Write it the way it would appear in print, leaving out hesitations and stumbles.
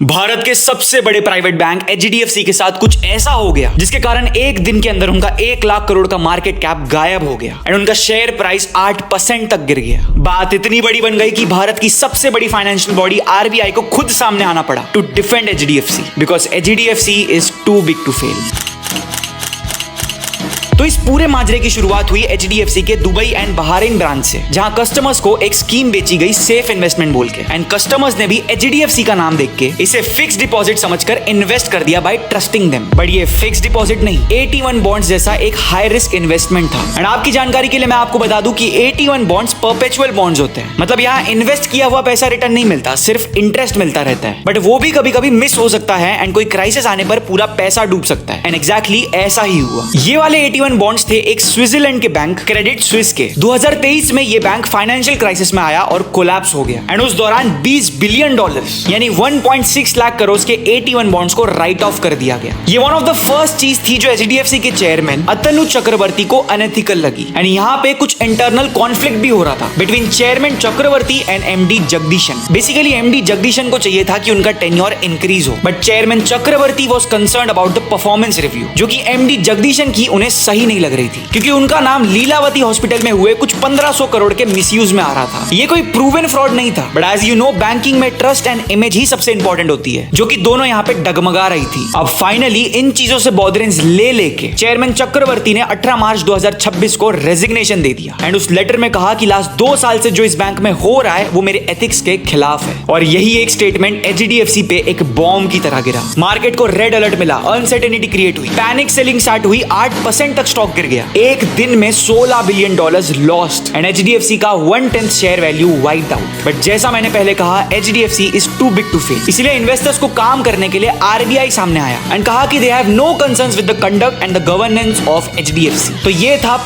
भारत के सबसे बड़े प्राइवेट बैंक एचडीएफसी के साथ कुछ ऐसा हो गया जिसके कारण एक दिन के अंदर उनका 1 लाख करोड़ का मार्केट कैप गायब हो गया एंड उनका शेयर प्राइस 8% तक गिर गया। बात इतनी बड़ी बन गई कि भारत की सबसे बड़ी फाइनेंशियल बॉडी आरबीआई को खुद सामने आना पड़ा to defend HDFC because HDFC is too big to fail. तो इस पूरे माजरे की शुरुआत हुई एचडीएफसी के दुबई एंड बहरीन ब्रांच से, जहां कस्टमर्स को एक स्कीम बेची गई सेफ इन्वेस्टमेंट बोल के एंड कस्टमर्स ने भी एचडीएफसी का नाम देख के इसे फिक्स डिपॉजिट समझकर इन्वेस्ट कर दिया बाय ट्रस्टिंग देम। बट ये फिक्स डिपॉजिट नहीं, AT1 बॉन्ड्स जैसा एक हाई रिस्क इन्वेस्टमेंट था। एंड आपकी जानकारी के लिए मैं आपको बता दूं कि AT1 बॉन्ड्स परपेचुअल बॉन्ड्स होते हैं, मतलब यहाँ इन्वेस्ट किया हुआ पैसा रिटर्न नहीं मिलता, सिर्फ इंटरेस्ट मिलता रहता है। बट वो भी कभी कभी मिस हो सकता है एंड कोई क्राइसिस आने पर पूरा पैसा डूब सकता है। एंड एग्जैक्टली ऐसा ही हुआ। ये वाले AT1 बॉन्ड्स थे एक स्विट्जरलैंड के बैंक क्रेडिट स्विस के। 2023 में ये बैंक फाइनेंशियल क्राइसिस में आया और कोलैप्स हो गया एंड उस दौरान $20 बिलियन यानी 1.6 लाख करोड़ के AT1 बॉन्ड्स को राइट ऑफ कर दिया गया। ये वन ऑफ द फर्स्ट चीज थी जो एचडीएफसी के चेयरमैन अतनु चक्रवर्ती को अनएथिकल लगी एंड यहाँ पे कुछ इंटरनल कॉन्फ्लिक्ट भी हो रहा था between chairman Chakraborty and MD Jagdishan. Basically MD Jagdishan को चाहिए था कि उनका टेन्योर इंक्रीज हो, but chairman Chakraborty was concerned about the performance review जो कि एमडी जगदीशन की उन्हें सही नहीं लग रही थी, क्योंकि उनका नाम लीलावती हॉस्पिटल में हुए कुछ 1500 करोड़ के मिसयूज में आ रहा था। ये कोई प्रूवन फ्रॉड नहीं था, but as you know banking में ट्रस्ट एंड इमेज ही सबसे इंपॉर्टेंट होती है, जो कि दोनों यहाँ पे डगमगा रही थी। अब फाइनली इन चीजों से बॉदरेंस ले लेके चेयरमैन चक्रवर्ती ने 18 मार्च 2026 को रेजिग्नेशन दे दिया एंड उस लेटर में कहा कि लास्ट 2 साल से जो इस बैंक में हो रहा है वो मेरे एथिक्स के खिलाफ है। और यही एक स्टेटमेंट एचडीएफसी पे एक बॉम्ब की तरह गिरा। मार्केट को रेड अलर्ट मिला, अनसर्टेनिटी क्रिएट हुई, पैनिक सेलिंग स्टार्ट हुई, 8% तक स्टॉक गिर गया। एक दिन में $16 बिलियन लॉस्ट एंड एचडीएफसी का 1/10 share value wiped out. But जैसा मैंने पहले कहा, HDFC is too big to fail, इसलिए इन्वेस्टर्स को काम करने के लिए आरबीआई सामने आया एंड कहा कि they have no concerns with the conduct and the governance of HDFC. तो ये था